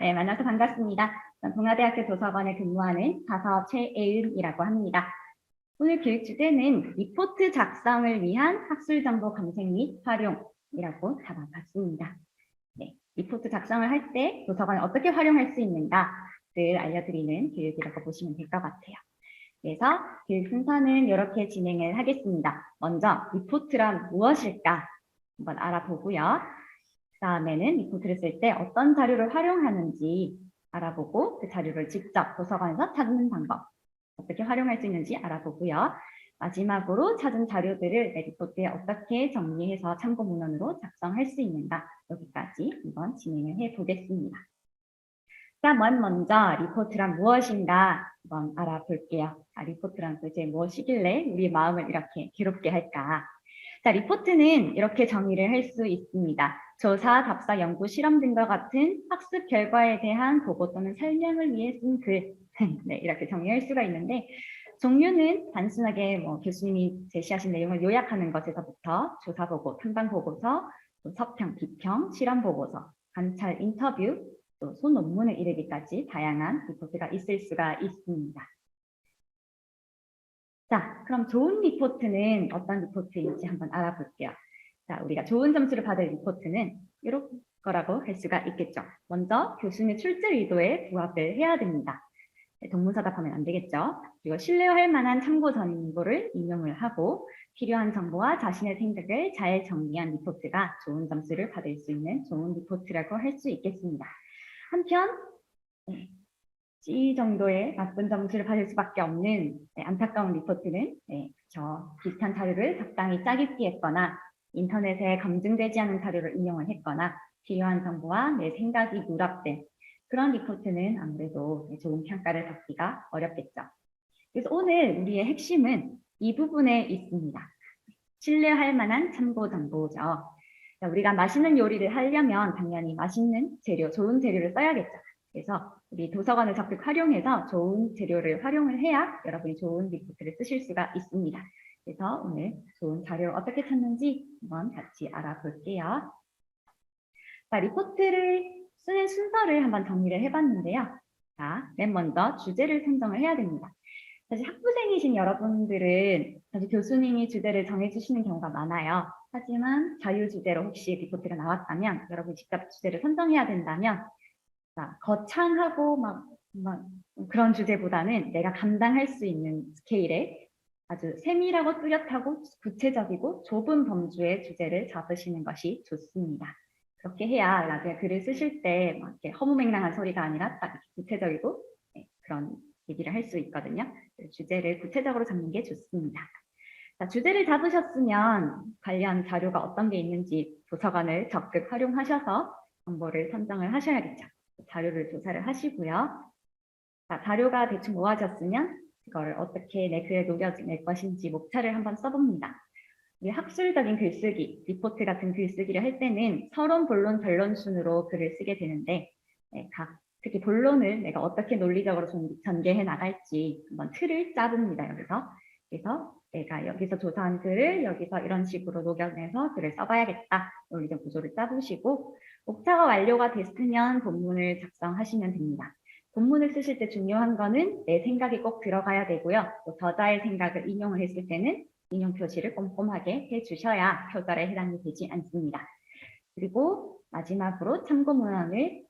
네, 만나서 반갑습니다. 전 동아대학교 도서관에 근무하는 가서 최애은이라고 합니다. 오늘 교육 주제는 리포트 작성을 위한 학술정보 검색 및 활용이라고 잡아봤습니다. 네, 리포트 작성을 할 때 도서관을 어떻게 활용할 수 있는가를 알려드리는 교육이라고 보시면 될 것 같아요. 그래서 교육 순서는 이렇게 진행을 하겠습니다. 먼저 리포트란 무엇일까 한번 알아보고요. 다음에는 리포트를 쓸 때 어떤 자료를 활용하는지 알아보고 그 자료를 직접 도서관에서 찾는 방법, 어떻게 활용할 수 있는지 알아보고요. 마지막으로 찾은 자료들을 내 리포트에 어떻게 정리해서 참고 문헌으로 작성할 수 있는가, 여기까지 한번 진행을 해보겠습니다. 자, 먼저 리포트란 무엇인가 한번 알아볼게요. 리포트란 도대체 무엇이길래 우리 마음을 이렇게 괴롭게 할까? 자, 리포트는 이렇게 정의를 할 수 있습니다. 조사, 답사, 연구, 실험 등과 같은 학습 결과에 대한 보고 또는 설명을 위해 쓴 글. 네, 이렇게 정의할 수가 있는데 종류는 단순하게 교수님이 제시하신 내용을 요약하는 것에서부터 조사 보고, 탐방 보고서, 또 서평, 비평, 실험 보고서, 관찰 인터뷰, 또 소논문을 이르기까지 다양한 리포트가 있을 수가 있습니다. 자, 그럼 좋은 리포트는 어떤 리포트인지 한번 알아볼게요. 자, 우리가 좋은 점수를 받을 리포트는 이런 거라고 할 수가 있겠죠. 먼저 교수님의 출제 의도에 부합을 해야 됩니다. 동문서답하면 안 되겠죠. 그리고 신뢰할 만한 참고 정보를 인용을 하고 필요한 정보와 자신의 생각을 잘 정리한 리포트가 좋은 점수를 받을 수 있는 좋은 리포트라고 할 수 있겠습니다. 한편 C 정도의 나쁜 점수를 받을 수밖에 없는 안타까운 리포트는 비슷한 자료를 적당히 짜깁기 했거나 인터넷에 검증되지 않은 자료를 인용을 했거나 필요한 정보와 내 생각이 누락된 그런 리포트는 아무래도 좋은 평가를 받기가 어렵겠죠. 그래서 오늘 우리의 핵심은 이 부분에 있습니다. 신뢰할 만한 참고 정보죠. 우리가 맛있는 요리를 하려면 당연히 맛있는 재료, 좋은 재료를 써야겠죠. 그래서 우리 도서관을 적극 활용해서 좋은 재료를 활용을 해야 여러분이 좋은 리포트를 쓰실 수가 있습니다. 그래서 오늘 좋은 자료를 어떻게 찾는지 한번 같이 알아볼게요. 자, 리포트를 쓰는 순서를 한번 정리를 해봤는데요. 자, 맨 먼저 주제를 선정을 해야 됩니다. 사실 학부생이신 여러분들은 사실 교수님이 주제를 정해주시는 경우가 많아요. 하지만 자유주제로 혹시 리포트가 나왔다면 여러분이 직접 주제를 선정해야 된다면 자, 거창하고 막 그런 주제보다는 내가 감당할 수 있는 스케일의 아주 세밀하고 뚜렷하고 구체적이고 좁은 범주의 주제를 잡으시는 것이 좋습니다. 그렇게 해야 나중에 글을 쓰실 때 막 이렇게 허무맹랑한 소리가 아니라 딱 구체적이고 그런 얘기를 할 수 있거든요. 주제를 구체적으로 잡는 게 좋습니다. 자, 주제를 잡으셨으면 관련 자료가 어떤 게 있는지 도서관을 적극 활용하셔서 정보를 선정을 하셔야겠죠. 자료를 조사를 하시고요. 자, 자료가 대충 모아졌으면 그거를 어떻게 내 글에 녹여낼 것인지 목차를 한번 써봅니다. 학술적인 글쓰기, 리포트 같은 글쓰기를 할 때는 서론, 본론, 변론 순으로 글을 쓰게 되는데 특히 본론을 내가 어떻게 논리적으로 전개해 나갈지 한번 틀을 짜봅니다. 그래서 내가 여기서 조사한 글을 여기서 이런 식으로 녹여내서 글을 써봐야겠다. 논리적 구조를 짜보시고 목차가 완료가 됐으면 본문을 작성하시면 됩니다. 본문을 쓰실 때 중요한 거는 내 생각이 꼭 들어가야 되고요. 또 저자의 생각을 인용을 했을 때는 인용 표시를 꼼꼼하게 해주셔야 표절에 해당이 되지 않습니다. 그리고 마지막으로 참고 문헌을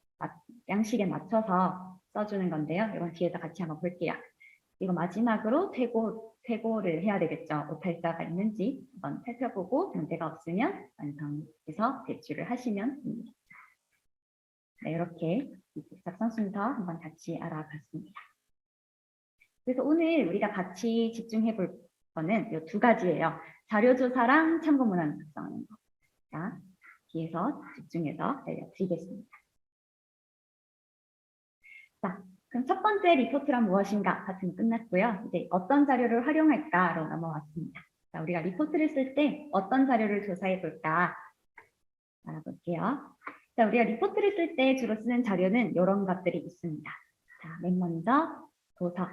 양식에 맞춰서 써주는 건데요. 이건 뒤에서 같이 한번 볼게요. 이거 마지막으로 퇴고를 해야 되겠죠. 오탈자가 있는지 한번 살펴보고 문제가 없으면 완성해서 제출을 하시면 됩니다. 네, 이렇게 작성 순서 한번 같이 알아봤습니다. 그래서 오늘 우리가 같이 집중해 볼 거는 이 두 가지예요. 자료조사랑 참고문헌 작성하는 거. 자, 뒤에서 집중해서 알려드리겠습니다. 자, 그럼 첫 번째 리포트란 무엇인가 같은 끝났고요. 이제 어떤 자료를 활용할까로 넘어왔습니다. 자, 우리가 리포트를 쓸 때 어떤 자료를 조사해 볼까 알아볼게요. 자, 우리가 리포트를 쓸 때 주로 쓰는 자료는 이런 것들이 있습니다. 자, 맨 먼저 도서,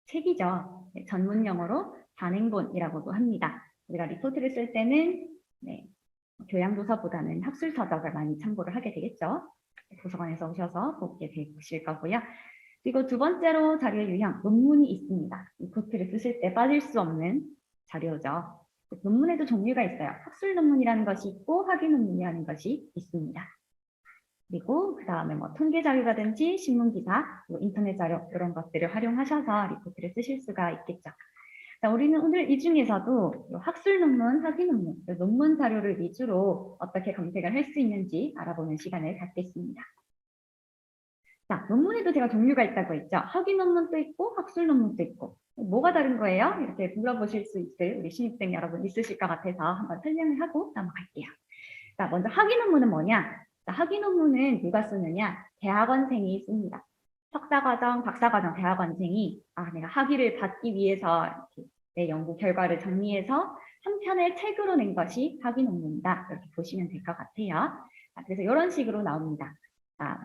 책이죠. 전문 용어로 단행본이라고도 합니다. 우리가 리포트를 쓸 때는 교양도서보다는 학술서적을 많이 참고를 하게 되겠죠. 도서관에서 오셔서 보게 되실 거고요. 그리고 두 번째로 자료 유형, 논문이 있습니다. 리포트를 쓰실 때 빠질 수 없는 자료죠. 논문에도 종류가 있어요. 학술 논문이라는 것이 있고 학위 논문이라는 것이 있습니다. 그리고 그 다음에 뭐 통계 자료라든지 신문 기사, 인터넷 자료 이런 것들을 활용하셔서 리포트를 쓰실 수가 있겠죠. 자, 우리는 오늘 이 중에서도 학술 논문, 학위 논문, 논문 자료를 위주로 어떻게 검색을 할 수 있는지 알아보는 시간을 갖겠습니다. 자, 논문에도 제가 종류가 있다고 했죠. 학위 논문도 있고 학술 논문도 있고 뭐가 다른 거예요? 이렇게 물어보실 수 있을 우리 신입생 여러분 있으실 것 같아서 한번 설명을 하고 넘어갈게요. 자, 먼저 학위 논문은 뭐냐? 자, 학위 논문은 누가 쓰느냐? 대학원생이 씁니다. 석사과정, 박사과정 대학원생이 내가 학위를 받기 위해서 내 연구 결과를 정리해서 한 편의 책으로 낸 것이 학위 논문이다. 이렇게 보시면 될 것 같아요. 자, 그래서 이런 식으로 나옵니다. 자,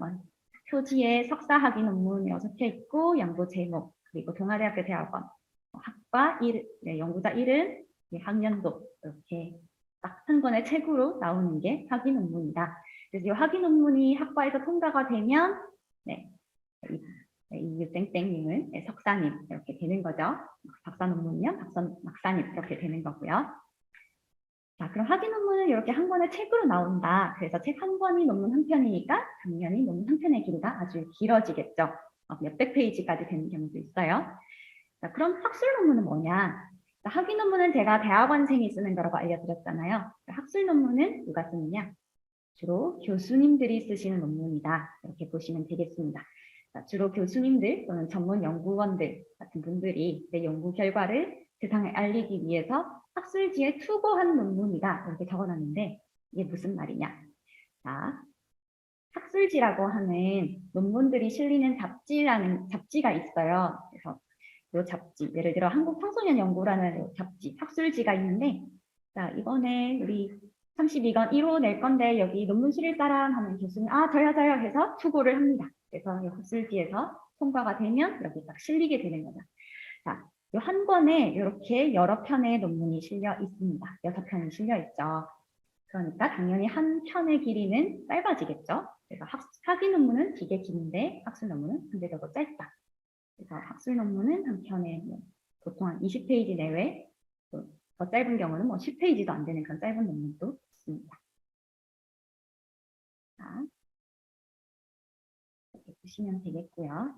표지에 석사 학위 논문이 적혀 있고 연구 제목, 그리고 동아대학교 대학원, 학과 이름, 연구자 이름, 학년도 이렇게 딱 한 권의 책으로 나오는 게 학위 논문이다. 그래서 이 학위 논문이 학과에서 통과가 되면 이 땡땡님은 석사님 이렇게 되는 거죠. 박사 논문이면 박사님 이렇게 되는 거고요. 자, 그럼 학위 논문은 이렇게 한 권의 책으로 나온다. 그래서 책 한 권이 논문 한 편이니까 당연히 논문 한 편의 길이가 아주 길어지겠죠. 몇백 페이지까지 되는 경우도 있어요. 자, 그럼 학술 논문은 뭐냐? 자, 학위 논문은 제가 대학원생이 쓰는 거라고 알려드렸잖아요. 학술 논문은 누가 쓰느냐? 주로 교수님들이 쓰시는 논문이다. 이렇게 보시면 되겠습니다. 자, 주로 교수님들 또는 전문 연구원들 같은 분들이 내 연구 결과를 세상에 알리기 위해서 학술지에 투고한 논문이다. 이렇게 적어놨는데 이게 무슨 말이냐? 자, 학술지라고 하는 논문들이 실리는 잡지가 있어요. 그래서 이 잡지, 예를 들어 한국 청소년 연구라는 잡지, 학술지가 있는데, 자, 이번에 우리 32권 1호 낼 건데 여기 논문 실릴 사람 하면 교수님 저요 해서 투고를 합니다. 그래서 이 학술지에서 통과가 되면 여기 딱 실리게 되는 거죠. 자, 이 한 권에 이렇게 여러 편의 논문이 실려 있습니다. 6편이 실려 있죠. 그러니까 당연히 한 편의 길이는 짧아지겠죠. 그래서 학위 논문은 되게 긴데 학술 논문은 상대적으로 짧다. 그래서 학술 논문은 한 편에 보통 한 20페이지 내외, 더 짧은 경우는 10페이지도 안 되는 그런 짧은 논문도 있습니다. 자, 이렇게 보시면 되겠고요.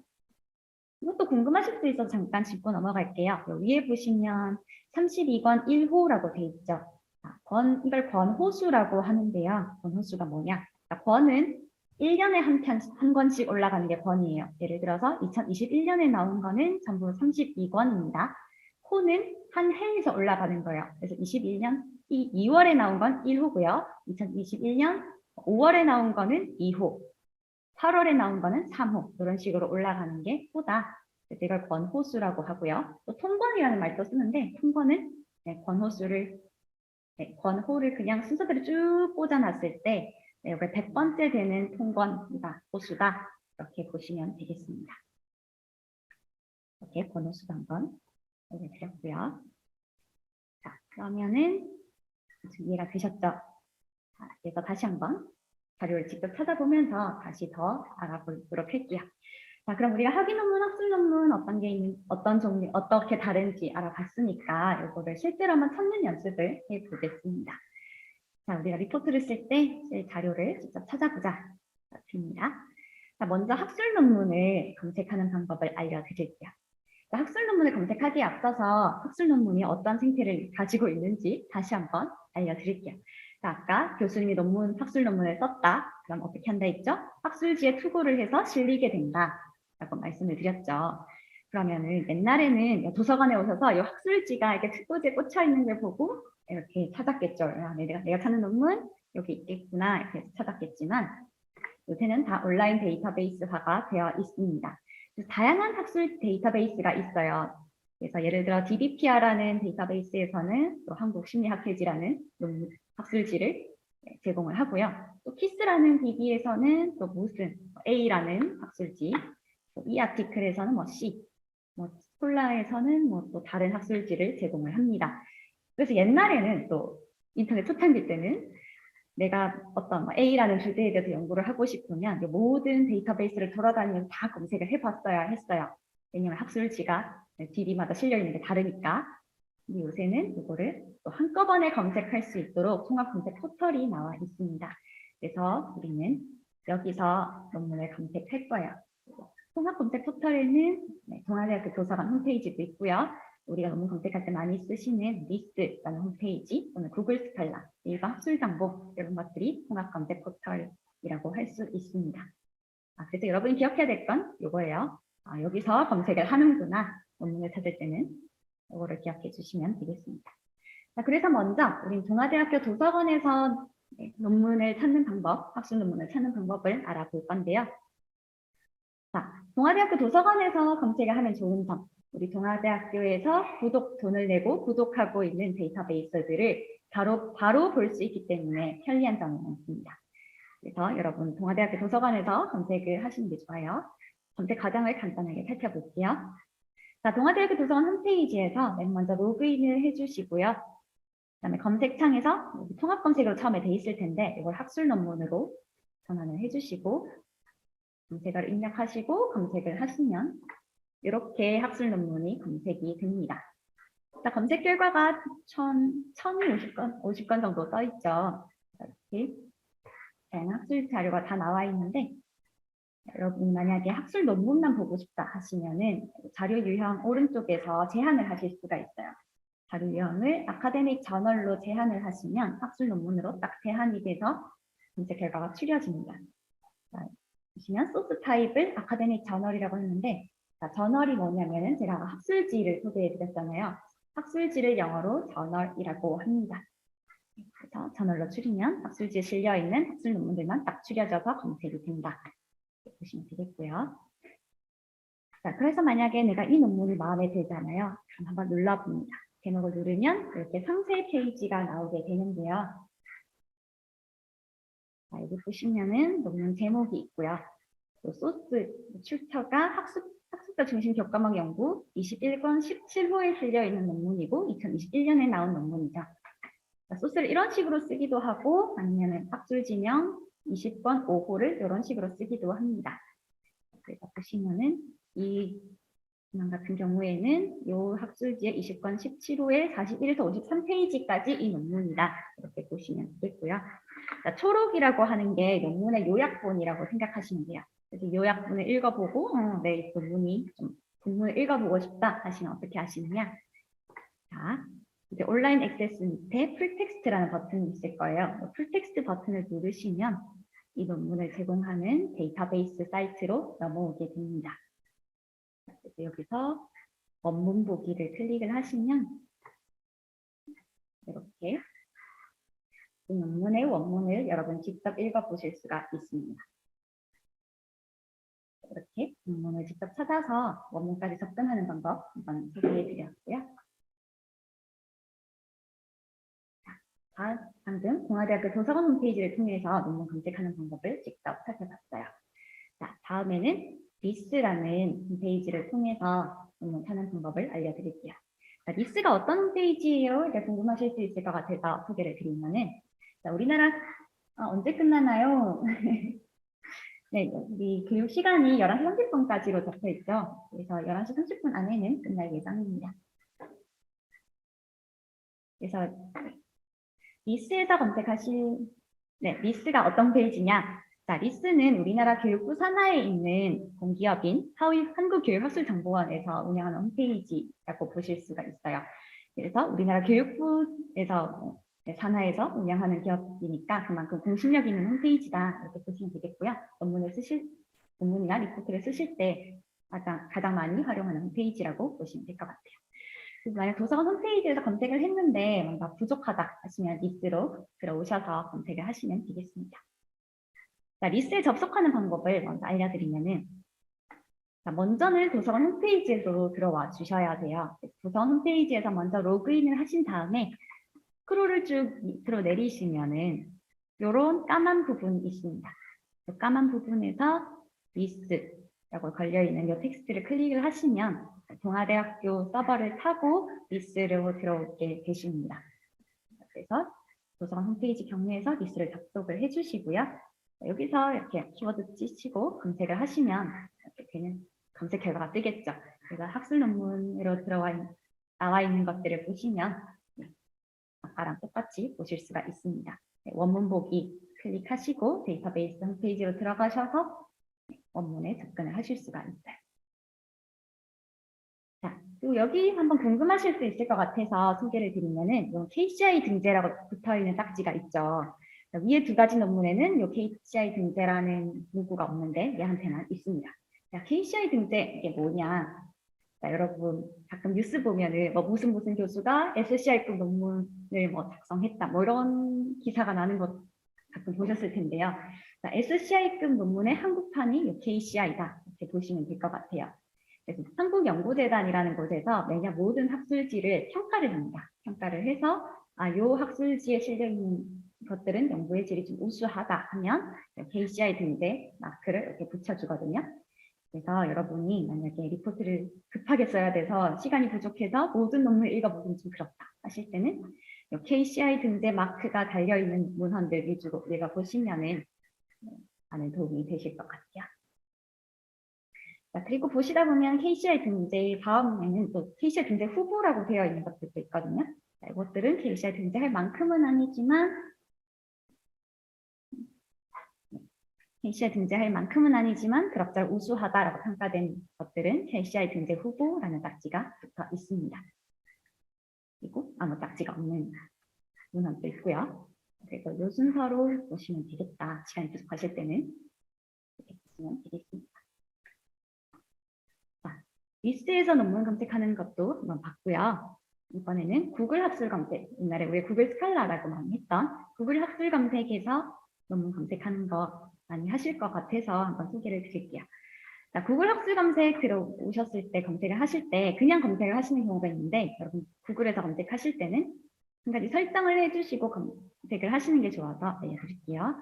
이것도 궁금하실 수 있어서 잠깐 짚고 넘어갈게요. 위에 보시면 32권 1호라고 돼 있죠. 자, 이걸 권호수라고 하는데요. 권호수가 뭐냐? 자, 권은 1년에 한 권씩 올라가는 게 권이에요. 예를 들어서 2021년에 나온 거는 전부 32권입니다. 호는 한 해에서 올라가는 거예요. 그래서 21년 2월에 나온 건 1호고요. 2021년 5월에 나온 거는 2호. 8월에 나온 거는 3호. 이런 식으로 올라가는 게 호다. 그래서 이걸 권호수라고 하고요. 또 통권이라는 말도 쓰는데 통권은 권호를 그냥 순서대로 쭉 꽂아놨을 때 여기 100번째 되는 통권이다, 호수다. 이렇게 보시면 되겠습니다. 이렇게 권호수도 한번 알려드렸고요. 자, 그러면은 이해가 되셨죠? 자, 그래서 다시 한번 자료를 직접 찾아보면서 다시 더 알아보도록 할게요. 자, 그럼 우리가 학위 논문, 학술 논문 어떤 종류, 어떻게 다른지 알아봤으니까 이거를 실제로 한번 찾는 연습을 해보겠습니다. 자, 우리가 리포트를 쓸 때 쓸 자료를 직접 찾아보자. 입니다. 자, 먼저 학술 논문을 검색하는 방법을 알려드릴게요. 자, 학술 논문을 검색하기에 앞서서 학술 논문이 어떤 생태를 가지고 있는지 다시 한번 알려드릴게요. 자, 아까 교수님이 학술 논문을 썼다. 그럼 어떻게 한다 했죠? 학술지에 투고를 해서 실리게 된다. 라고 말씀을 드렸죠. 그러면은 옛날에는 도서관에 오셔서 이 학술지가 이렇게 투고지에 꽂혀 있는 걸 보고 이렇게 찾았겠죠. 내가 찾는 논문 여기 있겠구나 이렇게 찾았겠지만 요새는 다 온라인 데이터베이스화가 되어 있습니다. 다양한 학술 데이터베이스가 있어요. 그래서 예를 들어 DBPR라는 데이터베이스에서는 또 한국심리학회지라는 학술지를 제공을 하고요. 또 키스라는 DB에서는 또 무슨 A라는 학술지, 또 이아티클에서는 C, 스콜라에서는 또 다른 학술지를 제공을 합니다. 그래서 옛날에는 또 인터넷 초창기 때는 내가 어떤 뭐 A라는 주제에 대해서 연구를 하고 싶으면 모든 데이터베이스를 돌아다니면서 다 검색을 해봤어야 했어요. 왜냐면 학술지가 DB마다 실려 있는 게 다르니까. 근데 요새는 이거를 또 한꺼번에 검색할 수 있도록 통합 검색 포털이 나와 있습니다. 그래서 우리는 여기서 논문을 검색할 거예요. 통합 검색 포털에는 동아대학교 도서관 홈페이지도 있고요. 우리가 논문 검색할 때 많이 쓰시는 리스트라는 홈페이지 또는 구글 스칼라, 일반 학술 정보 이런 것들이 통합 검색 포털이라고 할 수 있습니다. 그래서 여러분이 기억해야 될 건 이거예요. 여기서 검색을 하는구나. 논문을 찾을 때는 이거를 기억해 주시면 되겠습니다. 자, 그래서 먼저 우리 동아대학교 도서관에서 논문을 찾는 방법, 학술 논문을 찾는 방법을 알아볼 건데요. 자, 동아대학교 도서관에서 검색을 하면 좋은 점. 우리 동아대학교에서 돈을 내고 구독하고 있는 데이터베이스들을 바로 볼 수 있기 때문에 편리한 점이 많습니다. 그래서 여러분 동아대학교 도서관에서 검색을 하시는 게 좋아요. 검색 과정을 간단하게 살펴볼게요. 자, 동아대학교 도서관 홈페이지에서 맨 먼저 로그인을 해주시고요. 그다음에 검색창에서 통합 검색으로 처음에 돼 있을 텐데 이걸 학술 논문으로 전환을 해주시고 검색어를 입력하시고 검색을 하시면 이렇게 학술 논문이 검색이 됩니다. 자, 검색 결과가 1050건 정도 떠 있죠. 이렇게 다양한 학술 자료가 다 나와 있는데 여러분 만약에 학술 논문만 보고 싶다 하시면은 자료 유형 오른쪽에서 제한을 하실 수가 있어요. 자료 유형을 아카데믹 저널로 제한을 하시면 학술 논문으로 딱 제한이 돼서 검색 결과가 추려집니다. 자, 보시면 소스 타입을 아카데믹 저널이라고 했는데 자, 저널이 뭐냐면은 제가 학술지를 소개해 드렸잖아요. 학술지를 영어로 저널이라고 합니다. 그래서 저널로 추리면 학술지에 실려 있는 학술 논문들만 딱 추려져서 검색이 된다. 보시면 되겠고요. 자, 그래서 만약에 내가 이 논문이 마음에 들잖아요. 그럼 한번 눌러봅니다. 제목을 누르면 이렇게 상세 페이지가 나오게 되는데요. 자, 여기 보시면은 논문 제목이 있고요. 또 소스 출처가 학습자 중심 교과목 연구 21권 17호에 실려 있는 논문이고 2021년에 나온 논문이죠. 자, 소스를 이런 식으로 쓰기도 하고 아니면 학술지명 20권 5호를 이런 식으로 쓰기도 합니다. 그래서 보시면은 이 문항 같은 경우에는 이 학술지의 20권 17호에 41에서 53페이지까지 이 논문이다. 이렇게 보시면 되겠고요. 자, 초록이라고 하는 게 논문의 요약본이라고 생각하시면 돼요. 그래서 요약본을 읽어보고 네, 논문을 읽어보고 싶다 하시면 어떻게 하시느냐. 자, 이제 온라인 액세스 밑에 풀텍스트라는 버튼이 있을 거예요. 풀텍스트 버튼을 누르시면 이 논문을 제공하는 데이터베이스 사이트로 넘어오게 됩니다. 그래서 여기서 원문 보기를 클릭을 하시면 이렇게 이 논문의 원문을 여러분 직접 읽어보실 수가 있습니다. 이렇게 논문을 직접 찾아서 원문까지 접근하는 방법 한번 소개해 드렸고요. 방금 동아대학교 도서관 홈페이지를 통해서 논문 검색하는 방법을 직접 살펴봤어요. 자, 다음에는 리스라는 홈페이지를 통해서 논문 찾는 방법을 알려드릴게요. 자, 리스가 어떤 홈페이지예요? 이렇게 궁금하실 수 있을 것 같아서 소개를 드리면은 자, 우리나라 언제 끝나나요? 네, 우리 교육 시간이 11시 30분까지로 잡혀 있죠. 그래서 11시 30분 안에는 끝날 예정입니다. 그래서 리스에서 네, 리스가 어떤 페이지냐? 자, 리스는 우리나라 교육부 산하에 있는 공기업인 한국교육학술정보원에서 운영하는 홈페이지라고 보실 수가 있어요. 그래서 우리나라 교육부에서 산하에서 운영하는 기업이니까 그만큼 공신력 있는 홈페이지다 이렇게 보시면 되겠고요. 논문이나 리포트를 쓰실 때 가장 많이 활용하는 홈페이지라고 보시면 될 것 같아요. 만약 도서관 홈페이지에서 검색을 했는데 뭔가 부족하다 하시면 리스로 들어오셔서 검색을 하시면 되겠습니다. 자, 리스에 접속하는 방법을 먼저 알려드리면은 자, 먼저는 도서관 홈페이지로 들어와 주셔야 돼요. 도서관 홈페이지에서 먼저 로그인을 하신 다음에 스크롤을 쭉 밑으로 내리시면은 이런 까만 부분이 있습니다. 그 까만 부분에서 리스라고 걸려있는 이 텍스트를 클릭을 하시면 동아대학교 서버를 타고 리스로 들어오게 되십니다. 그래서 도서관 홈페이지 경로에서 리스트를 접속을 해주시고요. 여기서 이렇게 키워드 치시고 검색을 하시면 이렇게 되는 검색 결과가 뜨겠죠. 그래서 학술 논문으로 나와 있는 것들을 보시면 아까랑 똑같이 보실 수가 있습니다. 원문 보기 클릭하시고 데이터베이스 홈페이지로 들어가셔서 원문에 접근을 하실 수가 있어요. 자, 그리고 여기 한번 궁금하실 수 있을 것 같아서 소개를 드리면은 요 KCI 등재라고 붙어 있는 딱지가 있죠. 위에 두 가지 논문에는 요 KCI 등재라는 문구가 없는데 얘한테는 있습니다. 자, KCI 등재 이게 뭐냐? 자, 여러분 가끔 뉴스 보면은 뭐 무슨 교수가 SCI급 논문을 뭐 작성했다 뭐 이런 기사가 나는 것 가끔 보셨을 텐데요. 자, SCI급 논문의 한국판이 요 KCI다 이렇게 보시면 될 것 같아요. 그래서 한국연구재단이라는 곳에서 매년 모든 학술지를 평가를 합니다. 평가를 해서 요 학술지에 실려 있는 것들은 연구의 질이 좀 우수하다 하면 KCI 등재 마크를 이렇게 붙여주거든요. 그래서 여러분이 만약에 리포트를 급하게 써야 돼서 시간이 부족해서 모든 논문을 읽어보기는 좀 그렇다 하실 때는 KCI 등재 마크가 달려있는 문헌들 위주로 읽어보시면은 많은 도움이 되실 것 같아요. 자, 그리고 보시다 보면 KCI 등재 다음에는 또 KCI 등재 후보라고 되어 있는 것들도 있거든요. 자, 이것들은 KCI 등재할 만큼은 아니지만 KCI 등재할 만큼은 아니지만 그럭저럭 우수하다라고 평가된 것들은 KCI 등재 후보라는 딱지가 붙어 있습니다. 그리고 아무 딱지가 없는 문헌도 있고요. 그래서 이 순서로 보시면 되겠다. 시간이 부족하실 때는 이렇게 보시면 되겠습니다. 자, 리스트에서 논문 검색하는 것도 한번 봤고요. 이번에는 구글 학술 검색, 옛날에 우리 구글 스칼라라고 많이 했던 구글 학술 검색에서 논문 검색하는 거 많이 하실 것 같아서 한번 소개를 드릴게요. 자, 구글 학술 검색 들어오셨을 때 검색을 하실 때 그냥 검색을 하시는 경우가 있는데 여러분 구글에서 검색하실 때는 한 가지 설정을 해주시고 검색을 하시는 게 좋아서 알려드릴게요.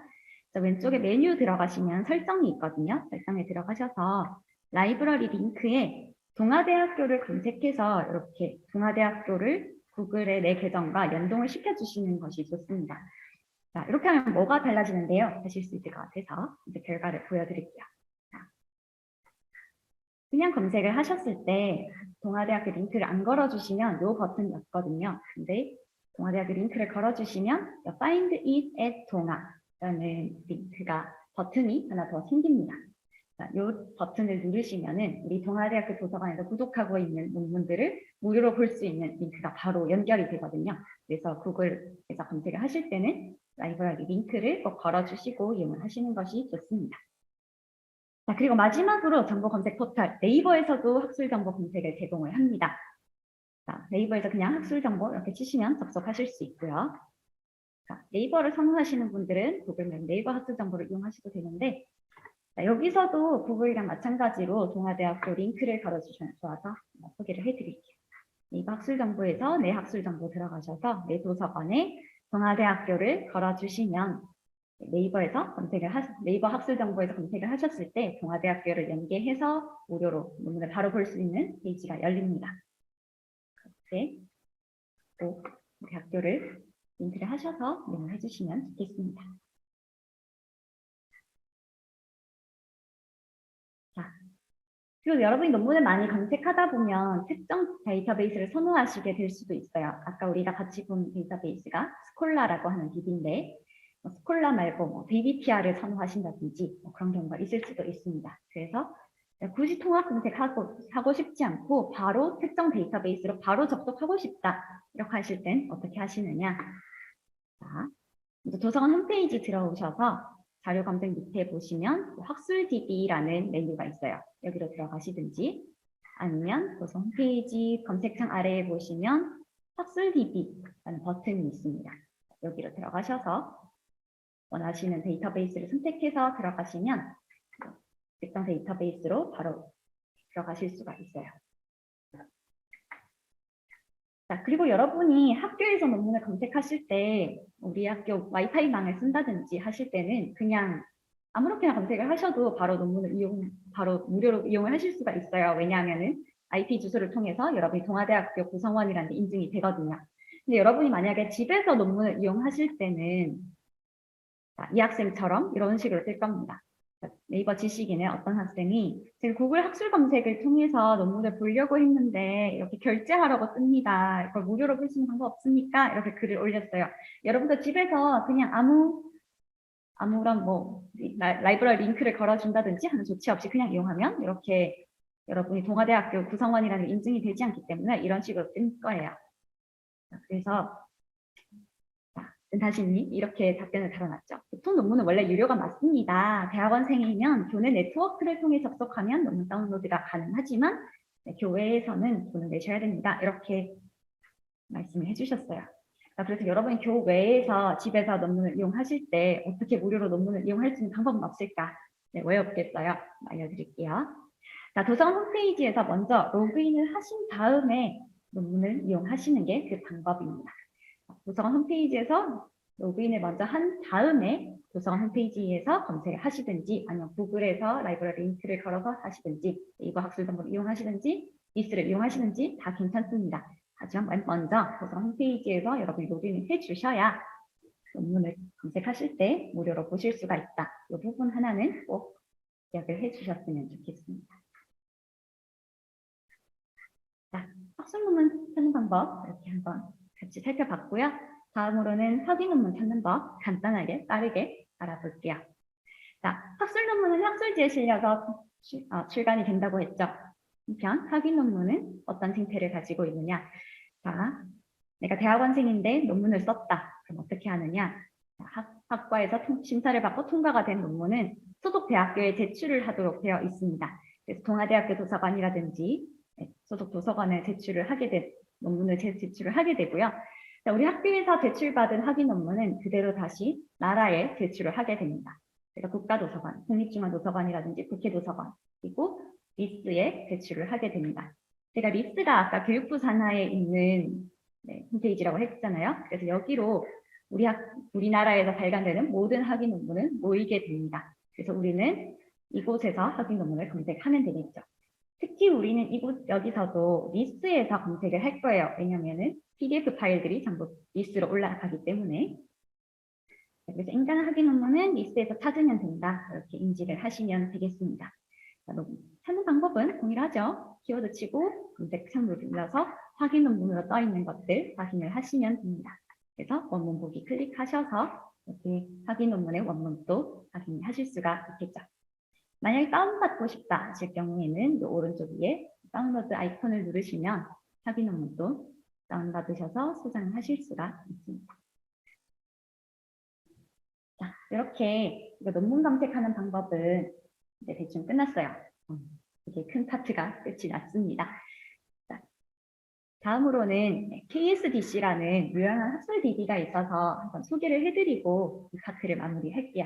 자, 왼쪽에 메뉴 들어가시면 설정이 있거든요. 설정에 들어가셔서 라이브러리 링크에 동아대학교를 검색해서 이렇게 동아대학교를 구글의 내 계정과 연동을 시켜주시는 것이 좋습니다. 자, 이렇게 하면 뭐가 달라지는데요? 하실 수 있을 것 같아서 이제 결과를 보여드릴게요. 자, 그냥 검색을 하셨을 때 동아대학교 링크를 안 걸어주시면 이 버튼이 없거든요. 근데 동아대학교 링크를 걸어주시면 Find it at 동아라는 링크가 버튼이 하나 더 생깁니다. 자, 이 버튼을 누르시면은 우리 동아대학교 도서관에서 구독하고 있는 논문들을 무료로 볼 수 있는 링크가 바로 연결이 되거든요. 그래서 구글에서 검색을 하실 때는 라이브러리 링크를 꼭 걸어주시고 이용을 하시는 것이 좋습니다. 자, 그리고 마지막으로 정보 검색 포털 네이버에서도 학술 정보 검색을 제공을 합니다. 자, 네이버에서 그냥 학술 정보 이렇게 치시면 접속하실 수 있고요. 자, 네이버를 선호하시는 분들은 구글 네이버 학술 정보를 이용하셔도 되는데 자, 여기서도 구글이랑 마찬가지로 동아대학교 링크를 걸어주시면 좋아서 소개를 해드릴게요. 네이버 학술정보에서 내 학술정보 들어가셔서 내 도서관에 동아대학교를 걸어주시면 네이버에서 네이버 학술정보에서 검색을 하셨을 때 동아대학교를 연계해서 무료로 논문을 바로 볼 수 있는 페이지가 열립니다. 그렇게 또 대학교를 링크를 하셔서 이용을 해주시면 좋겠습니다. 자, 그리고 여러분이 논문을 많이 검색하다 보면 특정 데이터베이스를 선호하시게 될 수도 있어요. 아까 우리가 같이 본 데이터베이스가 스콜라라고 하는 DB인데 스콜라 말고 DBTR을 선호하신다든지 그런 경우가 있을 수도 있습니다. 그래서 굳이 통합 검색하고 싶지 않고 바로 특정 데이터베이스로 바로 접속하고 싶다 이렇게 하실 땐 어떻게 하시느냐. 자, 이제 도서관 홈페이지 들어오셔서 자료 검색 밑에 보시면 학술 DB라는 메뉴가 있어요. 여기로 들어가시든지 아니면 도서 홈페이지 검색창 아래에 보시면 학술 DB라는 버튼이 있습니다. 여기로 들어가셔서 원하시는 데이터베이스를 선택해서 들어가시면 특정 데이터베이스로 바로 들어가실 수가 있어요. 자, 그리고 여러분이 학교에서 논문을 검색하실 때 우리 학교 와이파이망을 쓴다든지 하실 때는 그냥 아무렇게나 검색을 하셔도 바로 논문을 바로 무료로 이용을 하실 수가 있어요. 왜냐하면은 IP 주소를 통해서 여러분이 동아대학교 구성원이라는 데 인증이 되거든요. 근데 여러분이 만약에 집에서 논문을 이용하실 때는 이 학생처럼 이런 식으로 쓸 겁니다. 네이버 지식인의 어떤 학생이 지금 구글 학술 검색을 통해서 논문을 보려고 했는데 이렇게 결제하라고 뜹니다. 이걸 무료로 볼 수 있는 방법 없습니까? 이렇게 글을 올렸어요. 여러분도 집에서 그냥 아무런 뭐 라이브러리 링크를 걸어준다든지 하는 조치 없이 그냥 이용하면 이렇게 여러분이 동아대학교 구성원이라는 게 인증이 되지 않기 때문에 이런 식으로 뜬 거예요. 그래서 은타신님 이렇게 답변을 달아놨죠. 보통 논문은 원래 유료가 맞습니다. 대학원생이면 교내 네트워크를 통해 접속하면 논문 다운로드가 가능하지만 교외에서는 돈을 내셔야 됩니다. 이렇게 말씀을 해주셨어요. 그래서 여러분이 교외에서 집에서 논문을 이용하실 때 어떻게 무료로 논문을 이용할 수 있는 방법은 없을까? 네, 왜 없겠어요? 알려드릴게요. 자, 도서 홈페이지에서 먼저 로그인을 하신 다음에 논문을 이용하시는 게 그 방법입니다. 도서관 홈페이지에서 로그인을 먼저 한 다음에 도서관 홈페이지에서 검색을 하시든지 아니면 구글에서 라이브러리 링크를 걸어서 하시든지 네이버 학술정보를 이용하시든지 리스를 이용하시든지 다 괜찮습니다. 하지만 먼저 도서관 홈페이지에서 여러분이 로그인을 해주셔야 논문을 검색하실 때 무료로 보실 수가 있다. 이 부분 하나는 꼭 기억을 해주셨으면 좋겠습니다. 자, 학술 논문 찾는 방법 이렇게 한번 같이 살펴봤고요. 다음으로는 학위 논문 찾는 법 간단하게 빠르게 알아볼게요. 자, 학술 논문은 학술지에 실려서 출간이 된다고 했죠. 한편 학위 논문은 어떤 생태를 가지고 있느냐. 자, 내가 대학원생인데 논문을 썼다. 그럼 어떻게 하느냐. 학과에서 심사를 받고 통과가 된 논문은 소속 대학교에 제출을 하도록 되어 있습니다. 그래서 동아대학교 도서관이라든지 소속 도서관에 제출을 하게 된 논문을 제출을 하게 되고요. 우리 학교에서 제출받은 학위 논문은 그대로 다시 나라에 제출을 하게 됩니다. 그래서 국가도서관, 국립중앙도서관이라든지 국회도서관, 그리고 리스에 제출을 하게 됩니다. 제가 리스가 아까 교육부 산하에 있는 홈페이지라고 했잖아요. 그래서 여기로 우리나라에서 발간되는 모든 학위 논문은 모이게 됩니다. 그래서 우리는 이곳에서 학위 논문을 검색하면 되겠죠. 특히 우리는 여기서도 리스에서 검색을 할 거예요. 왜냐하면 PDF 파일들이 전부 리스로 올라가기 때문에. 그래서 인간 학위 논문은 리스에서 찾으면 된다. 이렇게 인지를 하시면 되겠습니다. 찾는 방법은 동일하죠. 키워드 치고 검색창을 눌러서 확인 논문으로 떠 있는 것들 확인을 하시면 됩니다. 그래서 원문 보기 클릭하셔서 이렇게 확인 논문의 원문도 확인하실 수가 있겠죠. 만약에 다운받고 싶다 하실 경우에는 이 오른쪽 위에 다운로드 아이콘을 누르시면 확인 논문도 다운받으셔서 소장하실 수가 있습니다. 자, 이렇게 논문 검색하는 방법은 이제 대충 끝났어요. 이게 큰 파트가 끝이 났습니다. 자, 다음으로는 KSDC라는 유용한 학술 DB가 있어서 한번 소개를 해드리고 이 파트를 마무리할게요.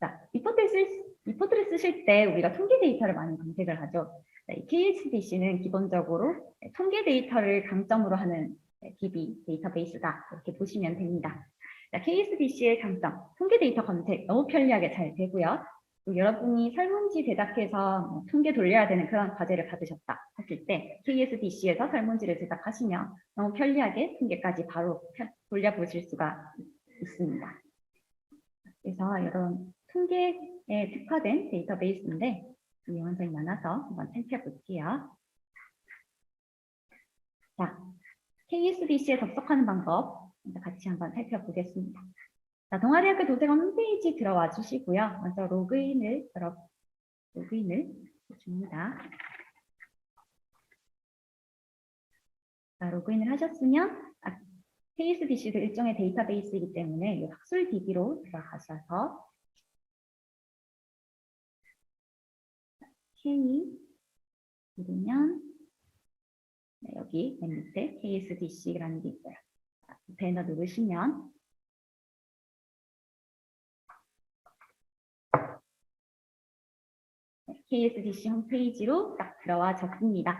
자, 리포트를 쓰실 때 우리가 통계 데이터를 많이 검색을 하죠. 이 KSDC는 기본적으로 통계 데이터를 강점으로 하는 DB 데이터베이스다. 이렇게 보시면 됩니다. 자, KSDC의 강점, 통계 데이터 검색 너무 편리하게 잘 되고요. 여러분이 설문지 제작해서 통계 돌려야 되는 그런 과제를 받으셨다 했을 때 KSDC에서 설문지를 제작하시면 너무 편리하게 통계까지 바로 돌려보실 수가 있습니다. 그래서 이런 통계에 특화된 데이터베이스인데 유용성이 많아서 한번 살펴볼게요. 자, KSDC에 접속하는 방법 같이 한번 살펴보겠습니다. 자, 동아대학교 도서관 홈페이지 들어와 주시고요. 먼저 로그인을 해줍니다. 자, 로그인을 하셨으면 KSDC도 일종의 데이터베이스이기 때문에 이 학술 DB로 들어가셔서 K 누르면 여기 맨 밑에 KSDC라는 게 있어요. 배너 누르시면 KSDC 홈페이지로 딱 들어와졌습니다.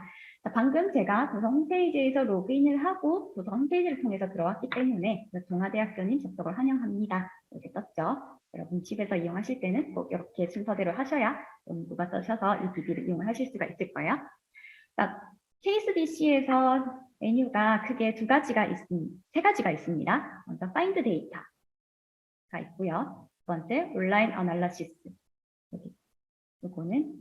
방금 제가 도서 홈페이지에서 로그인을 하고 도서 홈페이지를 통해서 들어왔기 때문에 동아대학교님 접속을 환영합니다. 이렇게 떴죠. 여러분 집에서 이용하실 때는 꼭 이렇게 순서대로 하셔야 누가 써셔서 이 DB를 이용하실 수가 있을 거예요. KSDC에서 메뉴가 크게 세 가지가 있습니다. 먼저 find 데이터가 있고요. 두 번째 온라인 어널리시스. 이거는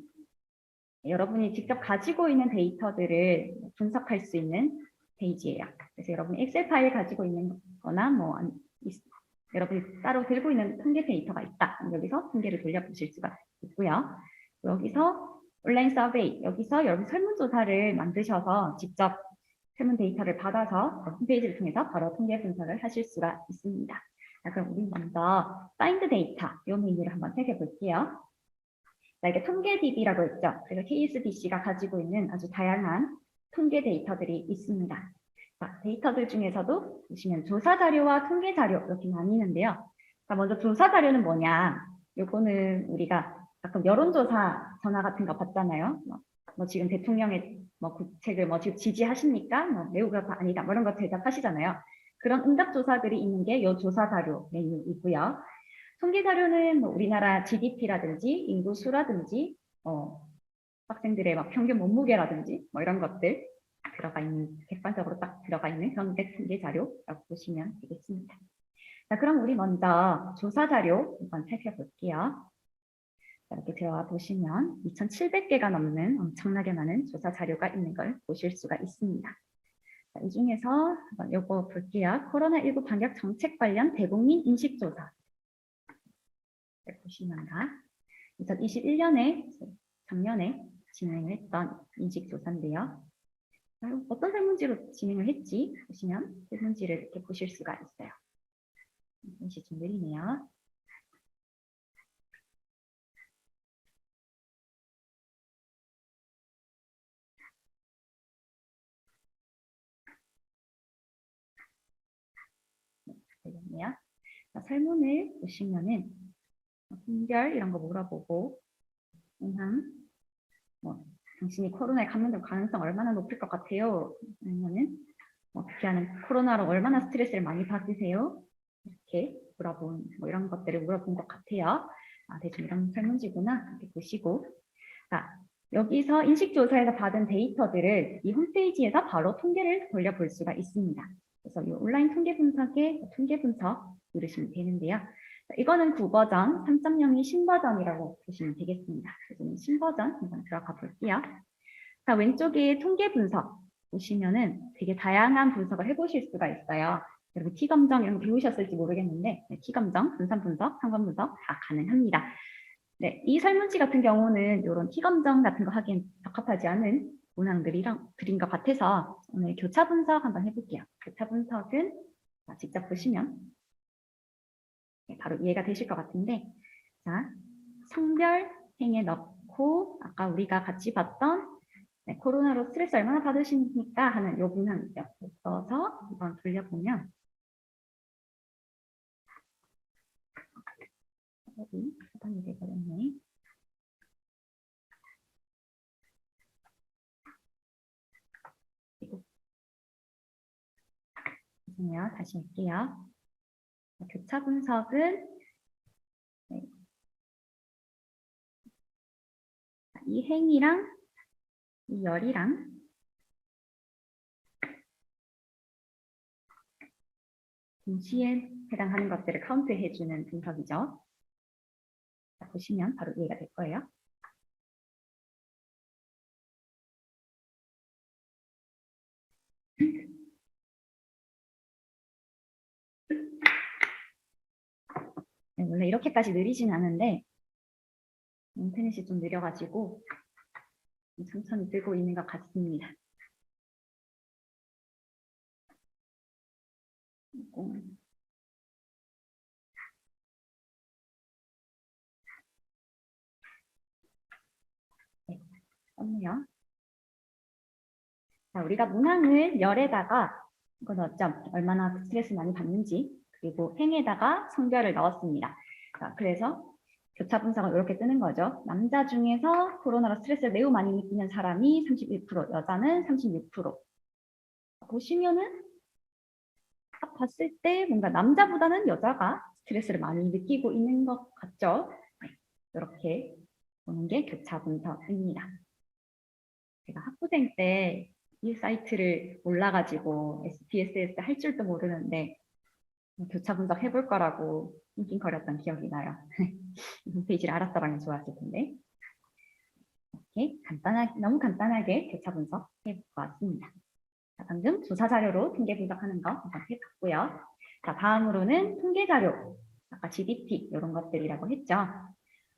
여러분이 직접 가지고 있는 데이터들을 분석할 수 있는 페이지예요. 그래서 여러분이 엑셀 파일 가지고 있는 거나 여러분이 따로 들고 있는 통계 데이터가 있다. 여기서 통계를 돌려보실 수가 있고요. 여기서 온라인 서베이, 여기서 여러분 설문조사를 만드셔서 직접 설문 데이터를 받아서 홈페이지를 통해서 바로 통계 분석을 하실 수가 있습니다. 자, 그럼 우리 먼저 find 데이터 이 메뉴를 한번 살펴볼게요. 자, 이게 통계DB라고 했죠. 그래서 KSDC가 가지고 있는 아주 다양한 통계 데이터들이 있습니다. 자, 데이터들 중에서도 보시면 조사 자료와 통계 자료 이렇게 나뉘는데요. 자, 먼저 조사 자료는 뭐냐? 요거는 우리가 가끔 여론조사 전화 같은 거 받잖아요. 뭐 지금 대통령의 국책을 지금 지지하십니까? 매우 그렇다 아니다. 이런 거 대답하시잖아요. 그런 응답조사들이 있는 게 요 조사 자료 메뉴이고요. 통계 자료는 우리나라 GDP라든지 인구수라든지 학생들의 평균 몸무게라든지 이런 것들 들어가 있는 객관적으로 딱 들어가 있는 그런 통계 자료라고 보시면 되겠습니다. 자, 그럼 우리 먼저 조사 자료 한번 살펴볼게요. 자, 이렇게 들어가 보시면 2,700개가 넘는 엄청나게 많은 조사 자료가 있는 걸 보실 수가 있습니다. 자, 이 중에서 한번 요거 볼게요. 코로나19 방역 정책 관련 대국민 인식조사. 보시면가 2021년에 작년에 진행을 했던 인식조사인데요. 어떤 설문지로 진행을 했지? 보시면 설문지를 이렇게 보실 수가 있어요. 잠시 좀 느리네요. 되겠네요. 설문을 보시면은 성별 이런 거 물어보고 그냥 당신이 코로나에 감염될 가능성 얼마나 높을 것 같아요? 아니면은 기아는 코로나로 얼마나 스트레스를 많이 받으세요? 이렇게 물어본 이런 것들을 물어본 것 같아요. 대충 이런 설문지구나 이렇게 보시고 자, 여기서 인식조사에서 받은 데이터들을 이 홈페이지에서 바로 통계를 돌려볼 수가 있습니다. 그래서 이 온라인 통계 분석에 통계 분석 누르시면 되는데요. 자, 이거는 9버전, 3.0이 신버전이라고 보시면 되겠습니다. 그래서 신버전 한번 들어가 볼게요. 자, 왼쪽에 통계 분석 보시면은 되게 다양한 분석을 해보실 수가 있어요. 여러분 T검정 이런 거 배우셨을지 모르겠는데 T검정, 분산 분석, 상관 분석 다 가능합니다. 네, 이 설문지 같은 경우는 이런 T검정 같은 거 하기엔 적합하지 않은 문항들이랑 드린 것 같아서 오늘 교차 분석 한번 해볼게요. 교차 분석은 직접 보시면 바로 이해가 되실 것 같은데 자, 성별행에 넣고 아까 우리가 같이 봤던 코로나로 스트레스 얼마나 받으십니까? 하는 요 문항 써서 한번 돌려보면 차단이 돼버렸네. 죄송해요. 다시 할게요. 교차 분석은 이 행이랑 이 열이랑 동시에 해당하는 것들을 카운트해주는 분석이죠. 자, 보시면 바로 이해가 될 거예요. 네, 원래 이렇게까지 느리진 않은데 인터넷이 좀 느려가지고 천천히 뜨고 있는 것 같습니다. 네, 썼네요. 자, 우리가 문항을 열에다가 이거 넣었죠. 얼마나 스트레스 많이 받는지 그리고 행에다가 성별을 넣었습니다. 자, 그래서 교차 분석은 이렇게 뜨는 거죠. 남자 중에서 코로나로 스트레스를 매우 많이 느끼는 사람이 31%, 여자는 36%. 보시면은 딱 봤을 때 뭔가 남자보다는 여자가 스트레스를 많이 느끼고 있는 것 같죠? 네, 이렇게 보는 게 교차 분석입니다. 제가 학부생 때 이 사이트를 몰라가지고 SPSS 할 줄도 모르는데 교차 분석 해볼 거라고 낑낑거렸던 기억이 나요. 홈페이지를 알았더라면 좋았을 텐데. 이렇게 너무 간단하게 교차 분석 해보았습니다. 자, 방금 조사 자료로 통계 분석하는 거 한번 해봤고요. 자, 다음으로는 통계 자료. 아까 GDP 이런 것들이라고 했죠.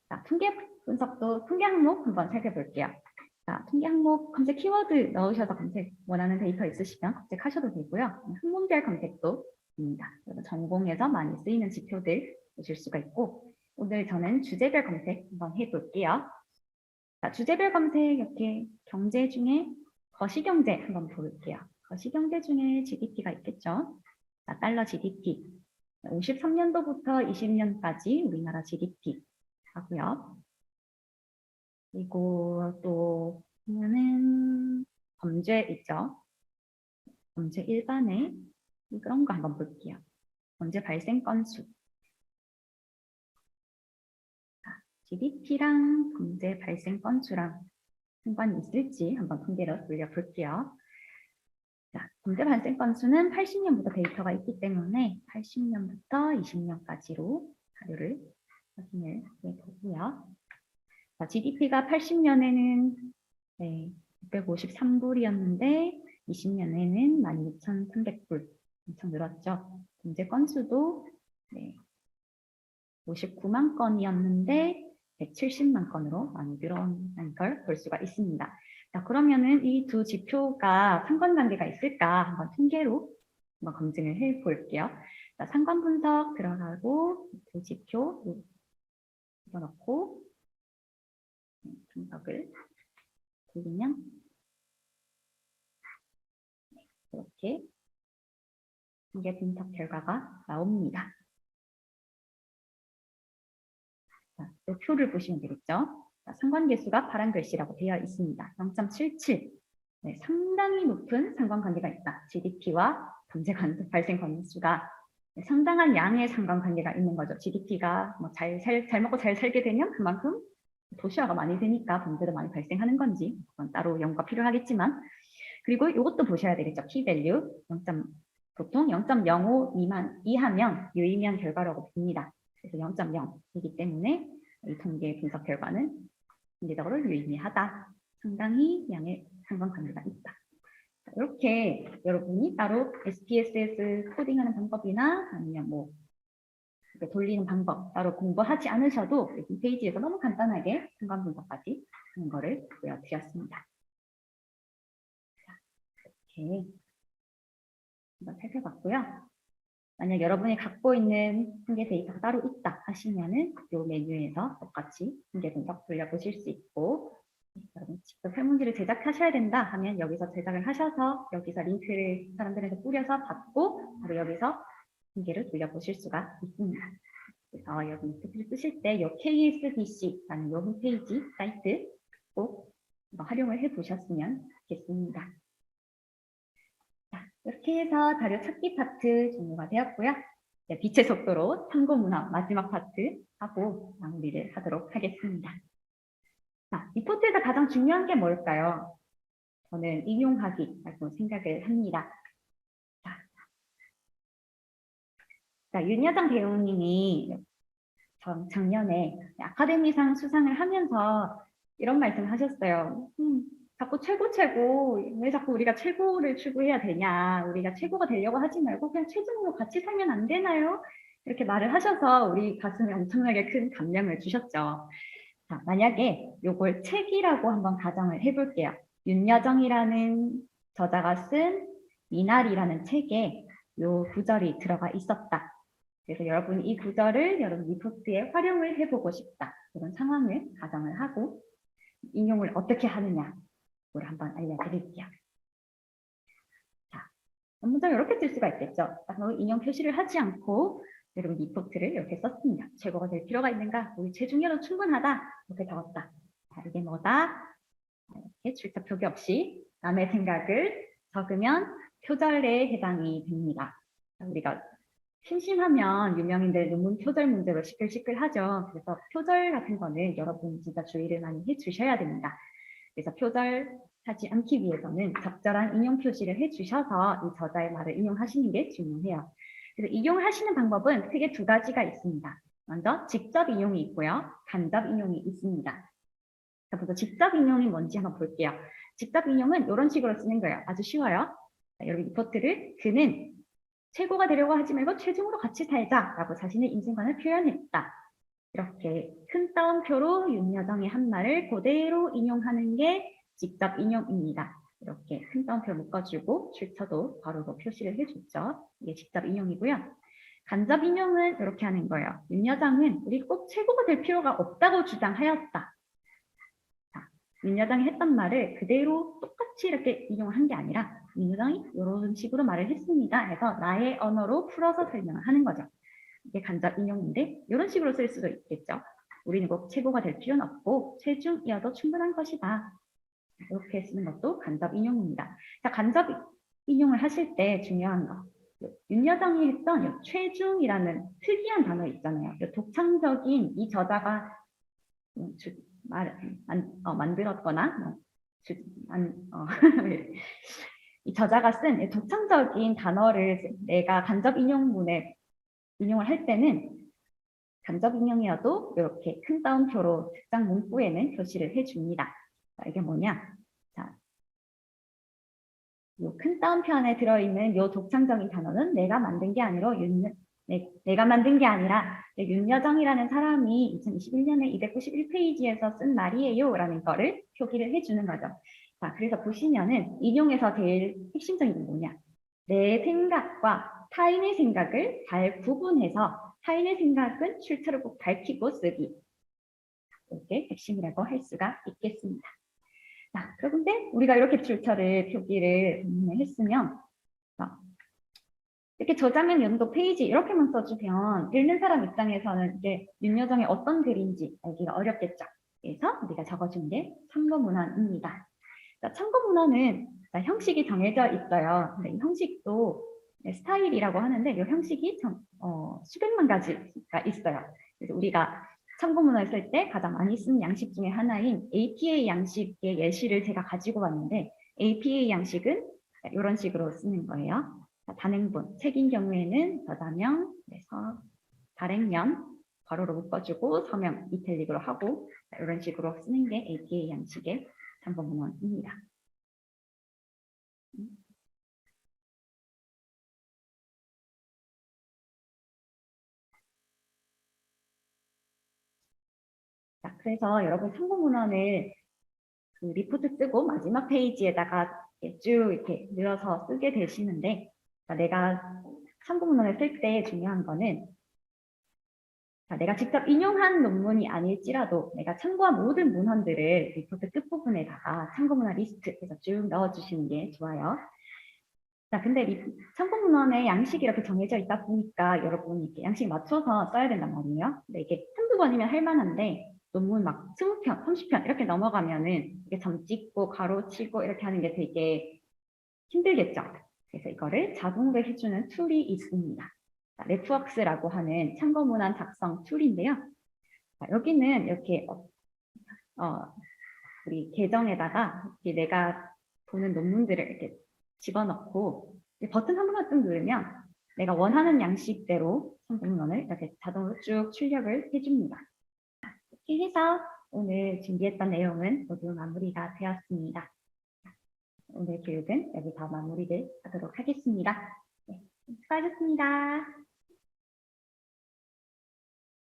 자, 통계 분석도 통계 항목 한번 살펴볼게요. 자, 통계 항목 검색 키워드 넣으셔서 검색 원하는 데이터 있으시면 검색하셔도 되고요. 학문별 검색도 입니다. 전공에서 많이 쓰이는 지표들 보실 수가 있고, 오늘 저는 주제별 검색 한번 해볼게요. 자, 주제별 검색 이렇게 경제 중에 거시경제 한번 볼게요. 거시경제 중에 GDP가 있겠죠. 자, 달러 GDP 53년도부터 20년까지 우리나라 GDP 하고요. 그리고 또 보면은 범죄 있죠. 범죄 일반에 그런 거 한번 볼게요. 범죄 발생 건수. GDP랑 범죄 발생 건수랑 상관이 있을지 한번 통계로 돌려볼게요. 자, 범죄 발생 건수는 80년부터 데이터가 있기 때문에 80년부터 20년까지로 자료를 확인을 해보고요. 자, GDP가 80년에는 653불이었는데 20년에는 16,300불 엄청 늘었죠. 범죄 건수도 59만 건이었는데 170만 건으로 많이 늘어난 걸 볼 수가 있습니다. 자, 그러면은 이 두 지표가 상관관계가 있을까 한번 통계로 한번 검증을 해 볼게요. 자, 상관 분석 들어가고 두 지표 집어넣고 분석을 돌리면 이렇게 통계 분석 결과가 나옵니다. 자, 이 표를 보시면 되겠죠. 자, 상관계수가 파란 글씨라고 되어 있습니다. 0.77. 네, 상당히 높은 상관관계가 있다. GDP와 범죄 발생 건수가 상당한 양의 상관관계가 있는 거죠. GDP가 뭐 잘 먹고 잘 살게 되면 그만큼 도시화가 많이 되니까 범죄도 많이 발생하는 건지 그건 따로 연구가 필요하겠지만, 그리고 이것도 보셔야 되겠죠. P-value 보통 0.05 이하면 유의미한 결과라고 봅니다. 그래서 0.0이기 때문에 이 통계 분석 결과는 통계적으로 유의미하다. 상당히 양의 상관관계가 있다. 이렇게 여러분이 따로 SPSS 코딩하는 방법이나 아니면 뭐 돌리는 방법 따로 공부하지 않으셔도 이 페이지에서 너무 간단하게 상관 분석까지 하는 거를 보여드렸습니다. 이렇게 한번 살펴봤고요. 만약 여러분이 갖고 있는 통계 데이터가 따로 있다 하시면은 이 메뉴에서 똑같이 통계 분석 돌려보실 수 있고, 여러분 직접 설문지를 제작하셔야 된다 하면 여기서 제작을 하셔서 여기서 링크를 사람들에게 뿌려서 받고 바로 여기서 통계를 돌려보실 수가 있습니다. 그래서 여기 인터뷰를 쓰실 때 이 KSBC라는 이 홈페이지 사이트 꼭 활용을 해보셨으면 좋겠습니다. 자, 이렇게 해서 자료 찾기 파트 종료가 되었고요. 네, 빛의 속도로 참고 문항 마지막 파트 하고 마무리를 하도록 하겠습니다. 자, 리포트에서 가장 중요한 게 뭘까요? 저는 인용하기라고 생각을 합니다. 자, 윤여정 배우님이 작년에 아카데미상 수상을 하면서 이런 말씀을 하셨어요. 자꾸 최고, 왜 자꾸 우리가 최고를 추구해야 되냐. 우리가 최고가 되려고 하지 말고 그냥 최종으로 같이 살면 안 되나요? 이렇게 말을 하셔서 우리 가슴에 엄청나게 큰 감명을 주셨죠. 자, 만약에 요걸 책이라고 한번 가정을 해볼게요. 윤여정이라는 저자가 쓴 미나리라는 책에 요 구절이 들어가 있었다. 그래서 여러분이 이 구절을 여러분 리포트에 활용을 해보고 싶다. 이런 상황을 가정을 하고 인용을 어떻게 하느냐를 한번 알려드릴게요. 자, 문장 이렇게 쓸 수가 있겠죠. 인용 표시를 하지 않고 여러분 리포트를 이렇게 썼습니다. 최고가 될 필요가 있는가? 우리 체중여도 충분하다. 이렇게 적었다. 자, 이게 뭐다? 이렇게 출처 표기 없이 남의 생각을 적으면 표절에 해당이 됩니다. 자, 우리가 심심하면 유명인들 논문 표절 문제로 시끌시끌하죠. 그래서 표절 같은 거는 여러분 진짜 주의를 많이 해주셔야 됩니다. 그래서 표절 하지 않기 위해서는 적절한 인용 표시를 해주셔서 이 저자의 말을 인용하시는 게 중요해요. 그래서 인용하시는 방법은 크게 두 가지가 있습니다. 먼저 직접 인용이 있고요. 간접 인용이 있습니다. 자, 먼저 직접 인용이 뭔지 한번 볼게요. 직접 인용은 이런 식으로 쓰는 거예요. 아주 쉬워요. 자, 여러분 리포트를 그는 최고가 되려고 하지 말고 최종으로 같이 살자라고 자신의 인생관을 표현했다. 이렇게 큰 따옴표로 윤여정의 한 말을 그대로 인용하는 게 직접 인용입니다. 이렇게 큰 따옴표를 묶어주고 출처도 바로 표시를 해줬죠. 이게 직접 인용이고요. 간접 인용은 이렇게 하는 거예요. 윤여정은 우리 꼭 최고가 될 필요가 없다고 주장하였다. 자, 윤여정이 했던 말을 그대로 똑같이 이렇게 인용한 게 아니라 윤여정이 이런 식으로 말을 했습니다. 해서 나의 언어로 풀어서 설명을 하는 거죠. 이게 간접 인용인데 이런 식으로 쓸 수도 있겠죠. 우리는 꼭 최고가 될 필요는 없고 최중이어도 충분한 것이다. 이렇게 쓰는 것도 간접 인용입니다. 자, 간접 인용을 하실 때 중요한 거. 윤여정이 했던 최중이라는 특이한 단어 있잖아요. 독창적인 이 저자가 만들었거나 이 저자가 쓴 독창적인 단어를 내가 간접 인용문에 인용을 할 때는 간접 인용이어도 이렇게 큰 따옴표로 특정 문구에는 표시를 해줍니다. 자, 이게 뭐냐? 자, 이 큰 따옴표 안에 들어있는 이 독창적인 단어는 내가 만든 게 아니라 내가 만든 게 아니라 윤여정이라는 사람이 2021년에 291페이지에서 쓴 말이에요 라는 거를 표기를 해주는 거죠. 자, 그래서 보시면은 인용에서 제일 핵심적인 게 뭐냐? 내 생각과 타인의 생각을 잘 구분해서 타인의 생각은 출처를 꼭 밝히고 쓰기. 이게 핵심이라고 할 수가 있겠습니다. 자, 그런데 우리가 이렇게 출처를 표기를 했으면 이렇게 저자명 연도 페이지 이렇게만 써주면 읽는 사람 입장에서는 이게 윤여정의 어떤 글인지 알기가 어렵겠죠. 그래서 우리가 적어준 게 참고문헌입니다. 참고문헌은 형식이 정해져 있어요. 근데 이 형식도 스타일이라고 하는데 이 형식이 수백만 가지가 있어요. 그래서 우리가 참고문헌을 쓸 때 가장 많이 쓰는 양식 중에 하나인 APA 양식의 예시를 제가 가지고 왔는데 APA 양식은 이런 식으로 쓰는 거예요. 단행본, 책인 경우에는 저자명, 그래서 발행년, 괄호로 묶어주고 서명, 이탈릭으로 하고 이런 식으로 쓰는 게 APA 양식의 참고문헌입니다. 자, 그래서 여러분 참고문헌을 그 리포트 쓰고 마지막 페이지에다가 쭉 이렇게 늘어서 쓰게 되시는데 내가 참고문헌을 쓸 때 중요한 거는 내가 직접 인용한 논문이 아닐지라도 내가 참고한 모든 문헌들을 리포트 끝부분에다가 참고문헌 리스트에서 쭉 넣어주시는 게 좋아요. 자, 근데 참고문헌의 양식이 이렇게 정해져 있다 보니까 여러분이 이렇게 양식 맞춰서 써야 된단 말이에요. 근데 이게 한두 번이면 할 만한데 논문 막 20편, 30편 이렇게 넘어가면은 이게 점 찍고 가로 치고 이렇게 하는 게 되게 힘들겠죠. 그래서 이거를 자동으로 해주는 툴이 있습니다. 레프웍스라고 하는 참고문헌 작성 툴인데요. 자, 여기는 이렇게 우리 계정에다가 이렇게 내가 보는 논문들을 이렇게 집어넣고 버튼 한 번만 쭉 누르면 내가 원하는 양식대로 참고문헌을 이렇게 자동으로 쭉 출력을 해줍니다. 이렇게 해서 오늘 준비했던 내용은 모두 마무리가 되었습니다. 오늘 교육은 여기서 마무리를 하도록 하겠습니다. 네, 수고하셨습니다.